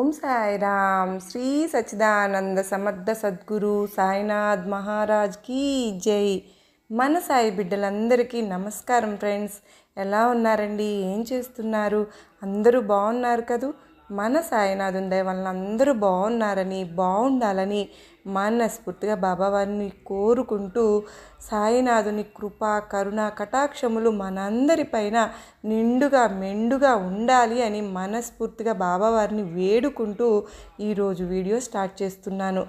ఓం సాయిరామ్. శ్రీ సచ్చిదానంద సమర్థ సద్గురు సాయినాథ్ మహారాజ్ కీ జై. మన సాయి బిడ్డలందరికీ నమస్కారం ఫ్రెండ్స్. ఎలా ఉన్నారండి? ఏం చేస్తున్నారు? అందరూ బాగున్నారు కదూ? మన సాయినాథుని దయ వలన అందరూ బాగున్నారని, బాగుండాలని మనస్ఫూర్తిగా బాబావారిని కోరుకుంటూ, సాయినాథుని కృప కరుణ కటాక్షములు మనందరిపైన నిండుగా మెండుగా ఉండాలి అని మనస్ఫూర్తిగా బాబావారిని వేడుకుంటూ ఈరోజు వీడియో స్టార్ట్ చేస్తున్నాను.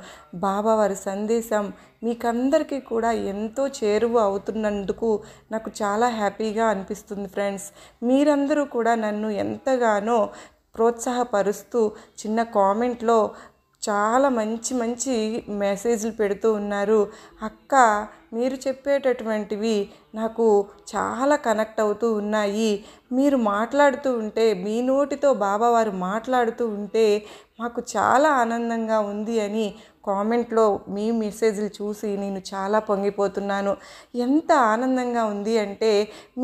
బాబావారి సందేశం మీకందరికీ కూడా ఎంతో చేరువ అవుతున్నందుకు నాకు చాలా హ్యాపీగా అనిపిస్తుంది ఫ్రెండ్స్. మీరందరూ కూడా నన్ను ఎంతగానో ప్రోత్సాహపరుస్తూ చిన్న కామెంట్లో చాలా మంచి మంచి మెసేజ్లు పెడుతూ ఉన్నారు. అక్క, మీరు చెప్పేటటువంటివి నాకు చాలా కనెక్ట్ అవుతూ ఉన్నాయి. మీరు మాట్లాడుతూ ఉంటే, మీ నోటితో బాబావారు మాట్లాడుతూ ఉంటే మాకు చాలా ఆనందంగా ఉంది అని కామెంట్లో మీ మెసేజ్లు చూసి నేను చాలా పొంగిపోతున్నాను. ఎంత ఆనందంగా ఉంది అంటే,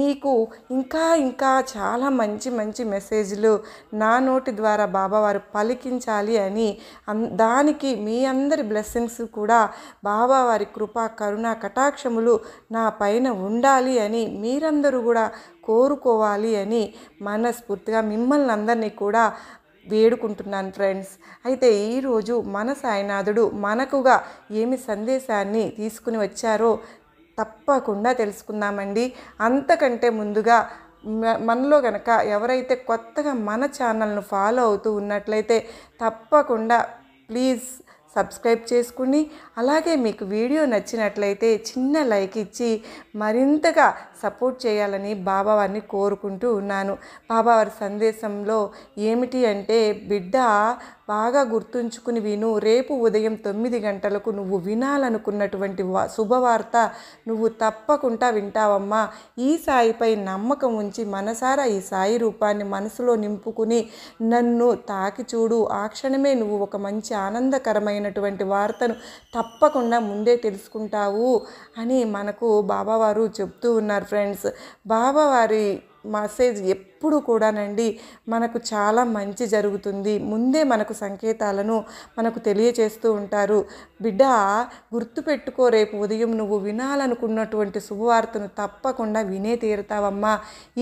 మీకు ఇంకా ఇంకా చాలా మంచి మంచి మెసేజ్లు నా నోటి ద్వారా బాబావారు పలికించాలి అని, దానికి మీ అందరి బ్లెస్సింగ్స్ కూడా బాబావారి కృప కరుణ కటాక్షములు నా పైన ఉండాలి అని మీరందరూ కూడా కోరుకోవాలి అని మనస్ఫూర్తిగా మిమ్మల్ని అందరినీ కూడా వేడుకుంటున్నాను ఫ్రెండ్స్. అయితే ఈరోజు మన సాయినాథుడు మనకుగా ఏమి సందేశాన్ని తీసుకుని వచ్చారో తప్పకుండా తెలుసుకుందామండి. అంతకంటే ముందుగా మనలో గనక ఎవరైతే కొత్తగా మన ఛానల్ను ఫాలో అవుతూ ఉన్నట్లయితే తప్పకుండా ప్లీజ్ సబ్స్క్రైబ్ చేసుకుని, అలాగే మీకు వీడియో నచ్చినట్లయితే చిన్న లైక్ ఇచ్చి మరింతగా సపోర్ట్ చేయాలని బాబావారిని కోరుకుంటూ ఉన్నాను. బాబావారి సందేశంలో ఏమిటి అంటే, బిడ్డ బాగా గుర్తుంచుకుని విను. రేపు ఉదయం 9 గంటలకు నువ్వు వినాలనుకున్నటువంటి శుభవార్త నువ్వు తప్పకుండా వింటావమ్మా. ఈ సాయిపై నమ్మకం ఉంచి మనసారా ఈ సాయి రూపాన్ని మనసులో నింపుకుని నన్ను తాకి చూడు. ఆ క్షణమే నువ్వు ఒక మంచి ఆనందకరమైనటువంటి వార్తను తప్పకుండా ముందే తెలుసుకుంటావు అని మనకు బాబావారు చెప్తూ ఉన్నారు ఫ్రెండ్స్. బాబావారి మెసేజ్ ఎప్పుడు కూడానండి మనకు చాలా మంచి జరుగుతుంది. ముందే మనకు సంకేతాలను మనకు తెలియచేస్తూ ఉంటారు. బిడ్డ, గుర్తుపెట్టుకో, రేపు ఉదయం నువ్వు వినాలనుకున్నటువంటి శుభవార్తను తప్పకుండా వినే తీరుతావమ్మా.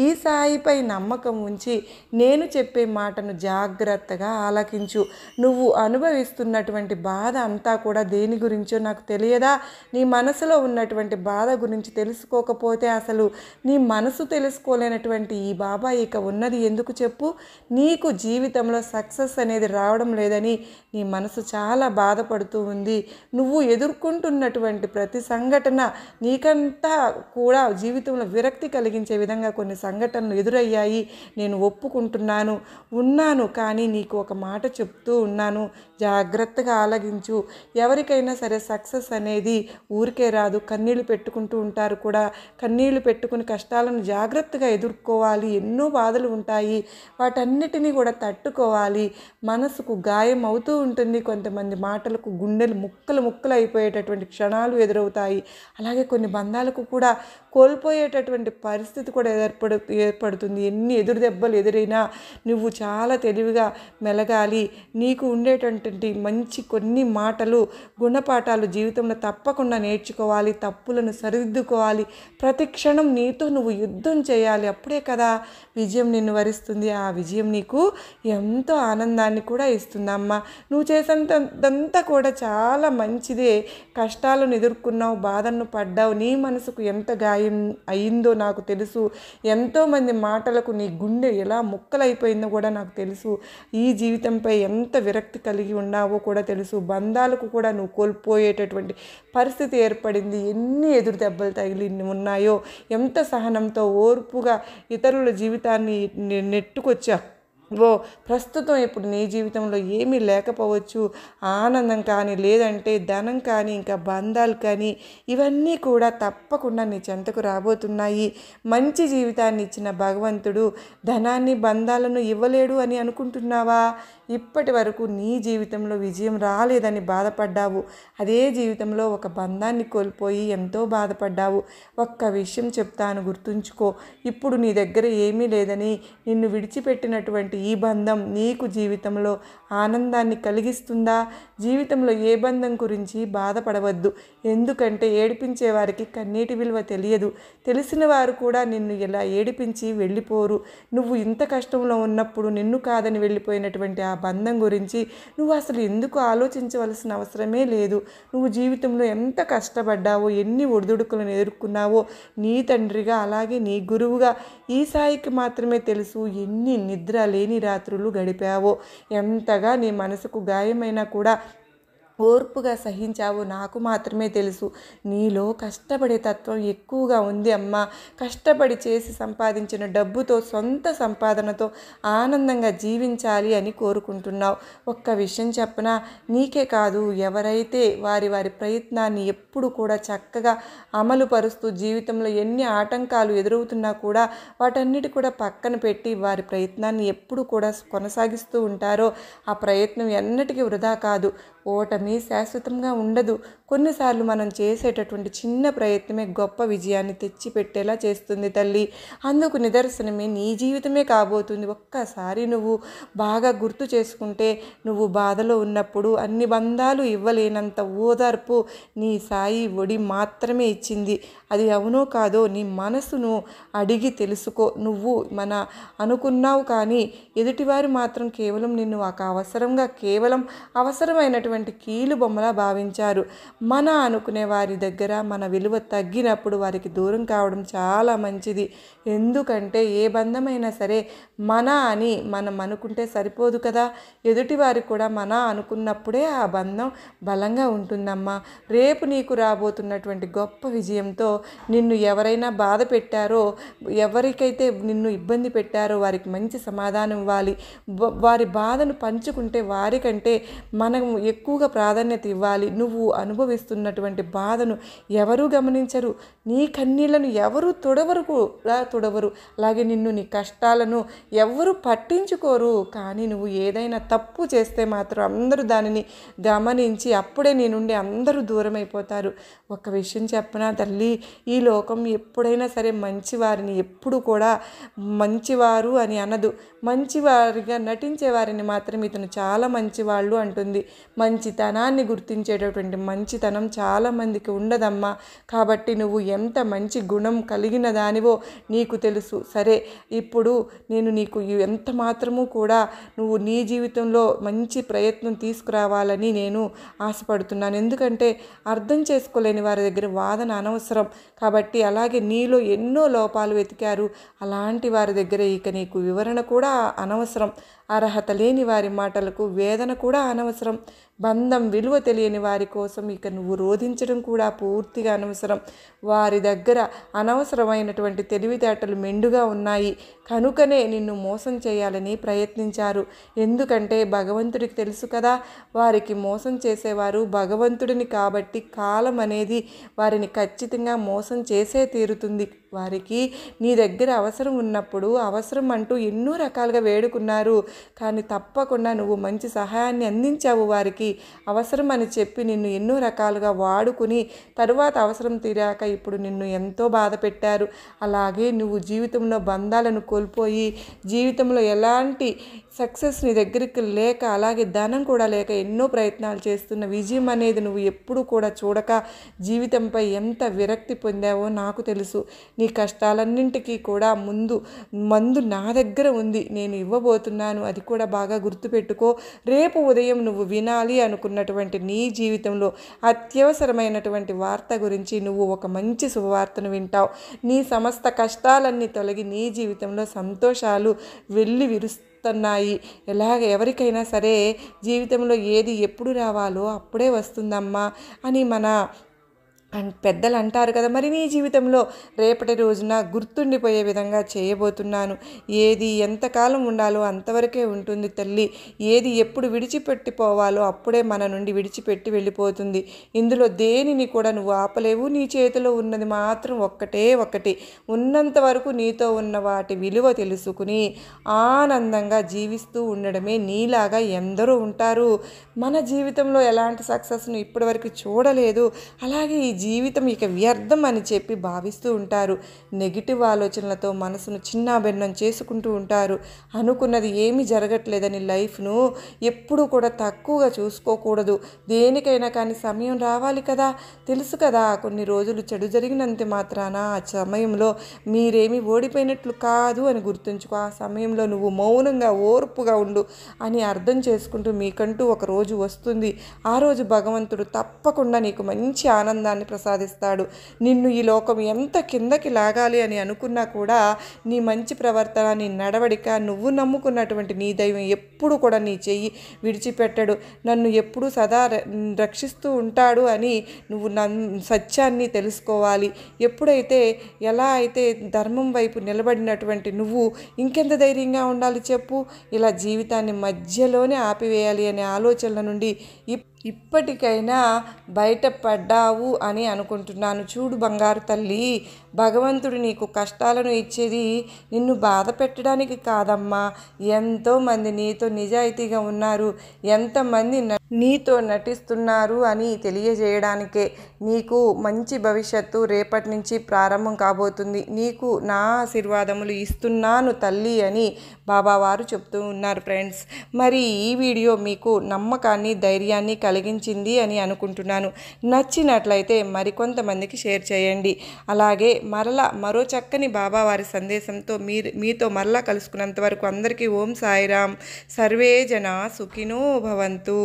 ఈ సాయిపై నమ్మకం ఉంచి నేను చెప్పే మాటను జాగ్రత్తగా ఆలకించు. నువ్వు అనుభవిస్తున్నటువంటి బాధ అంతా కూడా దేని గురించో నాకు తెలియదా? నీ మనసులో ఉన్నటువంటి బాధ గురించి తెలుసుకోకపోతే అసలు నీ మనసు తెలుసుకోలేనటువంటి ఈ బాబా ఇక ఉన్నది ఎందుకు చెప్పు? నీకు జీవితంలో సక్సెస్ అనేది రావడం లేదని నీ మనసు చాలా బాధపడుతూ ఉంది. నువ్వు ఎదుర్కొంటున్నటువంటి ప్రతి సంఘటన నీకంతా కూడా జీవితంలో విరక్తి కలిగించే విధంగా కొన్ని సంఘటనలు ఎదురయ్యాయి. నేను ఒప్పుకుంటున్నాను, ఉన్నాను. కానీ నీకు ఒక మాట చెప్తూ ఉన్నాను, జాగ్రత్తగా ఆలగించు. ఎవరికైనా సరే సక్సెస్ అనేది ఊరికే రాదు. కన్నీళ్లు పెట్టుకుంటూ ఉంటారు కూడా. కన్నీళ్లు పెట్టుకుని కష్టాలను జాగ్రత్తగా ఎదుర్కోవాలి. ఎన్నో బాధలు ఉంటాయి, వాటన్నిటినీ కూడా తట్టుకోవాలి. మనసుకు గాయం అవుతూ ఉంటుంది. కొంతమంది మాటలకు గుండెలు ముక్కలు ముక్కలు అయిపోయేటటువంటి క్షణాలు ఎదురవుతాయి. అలాగే కొన్ని బంధాలకు కూడా కోల్పోయేటటువంటి పరిస్థితి కూడా ఏర్పడుతుంది. ఎన్ని ఎదురు దెబ్బలు ఎదురైనా నువ్వు చాలా తెలివిగా మెలగాలి. నీకు ఉండేటటువంటి మంచి కొన్ని మాటలు గుణపాఠాలు జీవితంలో తప్పకుండా నేర్చుకోవాలి. తప్పులను సరిదిద్దుకోవాలి. ప్రతి క్షణం నీతో నువ్వు యుద్ధం చేయాలి. అప్పుడే కదా విజయం నిన్ను వరిస్తుంది. ఆ విజయం నీకు ఎంతో ఆనందాన్ని కూడా ఇస్తుందమ్మా. నువ్వు చేసేంతంతా కూడా చాలా మంచిదే. కష్టాలను ఎదుర్కొన్నావు, బాధను పడ్డావు. నీ మనసుకు ఎంత గాయం అయిందో నాకు తెలుసు. ఎంతోమంది మాటలకు నీ గుండె ఎలా ముక్కలైపోయిందో కూడా నాకు తెలుసు. ఈ జీవితంపై ఎంత విరక్తి కలిగి ఉన్నావో కూడా తెలుసు. బంధాలకు కూడా నువ్వు కోల్పోయేటటువంటి పరిస్థితి ఏర్పడింది. ఎన్ని ఎదురు దెబ్బలు తగిలి ఉన్నాయో, ఎంత సహనంతో ఓర్పుగా ఇతరుల జీవితాన్ని నెట్టుకొచ్చా. ప్రస్తుతం ఇప్పుడు నీ జీవితంలో ఏమీ లేకపోవచ్చు. ఆనందం కానీ, లేదంటే ధనం కానీ, ఇంకా బంధాలు కానీ, ఇవన్నీ కూడా తప్పకుండా నీ చెంతకు రాబోతున్నాయి. మంచి జీవితాన్ని ఇచ్చిన భగవంతుడు ధనాన్ని బంధాలను ఇవ్వలేడు అని అనుకుంటున్నావా? ఇప్పటి వరకు నీ జీవితంలో విజయం రాలేదని బాధపడ్డావు. అదే జీవితంలో ఒక బంధాన్ని కోల్పోయి ఎంతో బాధపడ్డావు. ఒక్క విషయం చెప్తాను, గుర్తుంచుకో. ఇప్పుడు నీ దగ్గర ఏమీ లేదని, నిన్ను విడిచిపెట్టినటువంటి ఈ బంధం నీకు జీవితంలో ఆనందాన్ని కలిగిస్తుందా? జీవితంలో ఏ బంధం గురించి బాధపడవద్దు. ఎందుకంటే ఏడిపించే వారికి కన్నీటి విలువ తెలియదు. తెలిసిన వారు కూడా నిన్ను ఇలా ఏడిపించి వెళ్ళిపోరు. నువ్వు ఇంత కష్టంలో ఉన్నప్పుడు నిన్ను కాదని వెళ్ళిపోయినటువంటి ఆ బంధం గురించి నువ్వు అసలు ఎందుకు ఆలోచించవలసిన అవసరమే లేదు. నువ్వు జీవితంలో ఎంత కష్టపడ్డావో, ఎన్ని ఒడిదుడుకులను ఎదుర్కొన్నావో నీ తండ్రిగా అలాగే నీ గురువుగా ఈ సాయికి మాత్రమే తెలుసు. ఎన్ని నిద్ర లేని రాత్రులు గడిపావో, ఎంతగా నీ మనసుకు గాయమైనా కూడా ఓర్పుగా సహించావు నాకు మాత్రమే తెలుసు. నీలో కష్టపడే తత్వం ఎక్కువగా ఉంది అమ్మా. కష్టపడి చేసి సంపాదించిన డబ్బుతో, సొంత సంపాదనతో ఆనందంగా జీవించాలి అని కోరుకుంటున్నావు. ఒక్క విషయం చెప్పనా, నీకే కాదు, ఎవరైతే వారి వారి ప్రయత్నాన్ని ఎప్పుడు కూడా చక్కగా అమలు పరుస్తూ జీవితంలో ఎన్ని ఆటంకాలు ఎదురవుతున్నా కూడా వాటన్నిటి కూడా పక్కన పెట్టి వారి ప్రయత్నాన్ని ఎప్పుడు కూడా కొనసాగిస్తూ ఉంటారో ఆ ప్రయత్నం ఎన్నటికీ వృధా కాదు. ఓటమి శాశ్వతంగా ఉండదు. కొన్నిసార్లు మనం చేసేటటువంటి చిన్న ప్రయత్నమే గొప్ప విజయాన్ని తెచ్చిపెట్టేలా చేస్తుంది తల్లి. అందుకు నిదర్శనమే నీ జీవితమే కాబోతుంది. ఒక్కసారి నువ్వు బాగా గుర్తు చేసుకుంటే, నువ్వు బాధలో ఉన్నప్పుడు అన్ని బంధాలు ఇవ్వలేనంత ఓదార్పు నీ సాయి ఒడి మాత్రమే ఇచ్చింది. అది అవునో కాదో నీ మనసును అడిగి తెలుసుకో. నువ్వు మన అనుకున్నావు కానీ ఎదుటివారు మాత్రం కేవలం నిన్ను ఒక అవసరంగా, కేవలం అవసరమైనటువంటి కీలు బొమ్మలా భావించారు. మన అనుకునే వారి దగ్గర మన విలువ తగ్గినప్పుడు వారికి దూరం కావడం చాలా మంచిది. ఎందుకంటే ఏ బంధమైనా సరే మన అని మనం అనుకుంటే సరిపోదు కదా. ఎదుటివారు కూడా మన అనుకున్నప్పుడే ఆ బంధం బలంగా ఉంటుందమ్మా. రేపు నీకు రాబోతున్నటువంటి గొప్ప విజయంతో నిన్ను ఎవరైనా బాధ పెట్టారో, ఎవరికైతే నిన్ను ఇబ్బంది పెట్టారో వారికి మంచి సమాధానం ఇవ్వాలి. వారి బాధను పంచుకుంటే వారికంటే మనం ఎక్కువగా ప్రాధాన్యత ఇవ్వాలి. నువ్వు అనుభవిస్తున్నటువంటి బాధను ఎవరూ గమనించరు. నీ కన్నీళ్లను ఎవరు తుడవరు. అలాగే నిన్ను, నీ కష్టాలను ఎవరు పట్టించుకోరు. కానీ నువ్వు ఏదైనా తప్పు చేస్తే మాత్రం అందరూ దానిని గమనించి అప్పుడే నీ నుండి అందరూ దూరం అయిపోతారు. ఒక విషయం చెప్పనా తల్లి, ఈ లోకం ఎప్పుడైనా సరే మంచివారిని ఎప్పుడు కూడా మంచివారు అని అనదు. మంచివారిగా నటించే వారిని మాత్రం ఇతను చాలా మంచివాళ్ళు అంటుంది. మంచితనాన్ని గుర్తించేటటువంటి మంచితనం చాలామందికి ఉండదమ్మా. కాబట్టి నువ్వు ఎంత మంచి గుణం కలిగిన దానివో నీకు తెలుసు. సరే, ఇప్పుడు నేను నీకు ఎంత మాత్రము కూడా నువ్వు నీ జీవితంలో మంచి ప్రయత్నం తీసుకురావాలని నేను ఆశపడుతున్నాను. ఎందుకంటే అర్థం చేసుకోలేని వారి దగ్గర వాదన అనవసరం. కాబట్టి అలాగే నీలో ఎన్నో లోపాలు వెతికారు, అలాంటి వారి దగ్గర ఇక నీకు వివరణ కూడా అనవసరం. అర్హత లేని వారి మాటలకు వేదన కూడా అనవసరం. బంధం విలువ తెలియని వారి కోసం ఇక నువ్వు రోధించడం కూడా పూర్తిగా అనవసరం. వారి దగ్గర అనవసరమైనటువంటి తెలివితేటలు మెండుగా ఉన్నాయి కనుకనే నిన్ను మోసం చేయాలని ప్రయత్నించారు. ఎందుకంటే భగవంతుడికి తెలుసు కదా, వారికి మోసం చేసేవారు భగవంతుడిని. కాబట్టి కాలం అనేది వారిని ఖచ్చితంగా మోసం చేసే తీరుతుంది. వారికి నీ దగ్గర అవసరం ఉన్నప్పుడు అవసరం అంటూ ఎన్నో రకాలుగా వేడుకున్నారు. కానీ తప్పకుండా నువ్వు మంచి సహాయాన్ని అందించావు. వారికి అవసరం అని చెప్పి నిన్ను ఎన్నో రకాలుగా వాడుకుని తరువాత అవసరం తీరాక ఇప్పుడు నిన్ను ఎంతో బాధ పెట్టారు. అలాగే నువ్వు జీవితంలో బంధాలను కోల్పోయి, జీవితంలో ఎలాంటి సక్సెస్ నీ దగ్గరికి లేక, అలాగే ధనం కూడా లేక ఎన్నో ప్రయత్నాలు చేస్తున్న విజయం అనేది నువ్వు ఎప్పుడు కూడా చూడక జీవితంపై ఎంత విరక్తి పొందావో నాకు తెలుసు. నీ కష్టాలన్నింటికీ కూడా మందు నా దగ్గర ఉంది, నేను ఇవ్వబోతున్నాను. అది కూడా బాగా గుర్తుపెట్టుకో. రేపు ఉదయం నువ్వు వినాలి అనుకున్నటువంటి నీ జీవితంలో అత్యవసరమైనటువంటి వార్త గురించి నువ్వు ఒక మంచి శుభవార్తను వింటావు. నీ సమస్త కష్టాలన్నీ తొలగి నీ జీవితంలో సంతోషాలు వెళ్ళి విరుస్తున్నాయి. ఎవరికైనా సరే జీవితంలో ఏది ఎప్పుడు రావాలో అప్పుడే వస్తుందమ్మా అని మన పెద్దలు అంటారు కదా. మరి నీ జీవితంలో రేపటి రోజున గుర్తుండిపోయే విధంగా చేయబోతున్నాను. ఏది ఎంతకాలం ఉండాలో అంతవరకే ఉంటుంది తల్లి. ఏది ఎప్పుడు విడిచిపెట్టిపోవాలో అప్పుడే మన నుండి విడిచిపెట్టి వెళ్ళిపోతుంది. ఇందులో దేనిని కూడా నువ్వు ఆపలేవు. నీ చేతిలో ఉన్నది మాత్రం ఒక్కటి. ఉన్నంత వరకు నీతో ఉన్న వాటి విలువ తెలుసుకుని ఆనందంగా జీవిస్తూ ఉండడమే. నీలాగా ఎందరో ఉంటారు. మన జీవితంలో ఎలాంటి సక్సెస్ను ఇప్పటివరకు చూడలేదు. అలాగే ఈ జీవితం ఇక వ్యర్థం అని చెప్పి భావిస్తూ ఉంటారు. నెగిటివ్ ఆలోచనలతో మనసును చిన్నాభిన్నం చేసుకుంటూ ఉంటారు. అనుకున్నది ఏమీ జరగట్లేదని లైఫ్ను ఎప్పుడూ కూడా తక్కువగా చూసుకోకూడదు. దేనికైనా కానీ సమయం రావాలి కదా. తెలుసు కదా, కొన్ని రోజులు చెడు జరిగినంత మాత్రాన ఆ సమయంలో మీరేమీ ఓడిపోయినట్లు కాదు అని గుర్తుంచుకో. ఆ సమయంలో నువ్వు మౌనంగా ఓర్పుగా ఉండు అని అర్థం చేసుకుంటూ మీకంటూ ఒక రోజు వస్తుంది. ఆ రోజు భగవంతుడు తప్పకుండా నీకు మంచి ఆనందాన్ని ప్రసాదిస్తాడు. నిన్ను ఈ లోకం ఎంత కిందకి లాగాలి అని అనుకున్నా కూడా నీ మంచి ప్రవర్తన, నీ నడవడిక, నువ్వు నమ్ముకున్నటువంటి నీ దైవం ఎప్పుడు కూడా నీ చెయ్యి విడిచిపెట్టడు. నన్ను ఎప్పుడూ సదా రక్షిస్తూ ఉంటాడు అని నువ్వు సత్యాన్ని తెలుసుకోవాలి. ఎప్పుడైతే ఎలా అయితే ధర్మం వైపు నిలబడినటువంటి నువ్వు ఇంకెంత ధైర్యంగా ఉండాలి చెప్పు. ఇలా జీవితాన్ని మధ్యలోనే ఆపివేయాలి అనే ఆలోచనల నుండి ఇప్పటికైనా బయటపడ్డావు అని అనుకుంటున్నాను. చూడు బంగారు తల్లి, భగవంతుడు నీకు కష్టాలను ఇచ్చేది నిన్ను బాధ పెట్టడానికి కాదమ్మా. ఎంతోమంది నీతో నిజాయితీగా ఉన్నారు, ఎంతమంది నీతో నటిస్తున్నారు అని తెలియజేయడానికే. నీకు మంచి భవిష్యత్తు రేపటి నుంచి ప్రారంభం కాబోతుంది. నీకు నా ఆశీర్వాదములు ఇస్తున్నాను తల్లి అని బాబావారు చెప్తూ ఉన్నారు ఫ్రెండ్స్. మరి ఈ వీడియో మీకు నమ్మకాన్ని, ధైర్యాన్ని కలిగించింది అని అనుకుంటున్నాను. నచ్చినట్లయితే మరికొంతమందికి షేర్ చేయండి. అలాగే మరో చక్కని బాబావారి సందేశంతో మీతో మరలా కలుసుకున్నంత వరకు అందరికీ ఓం సాయిరామ్. సర్వే జన సుఖినో భవంతు.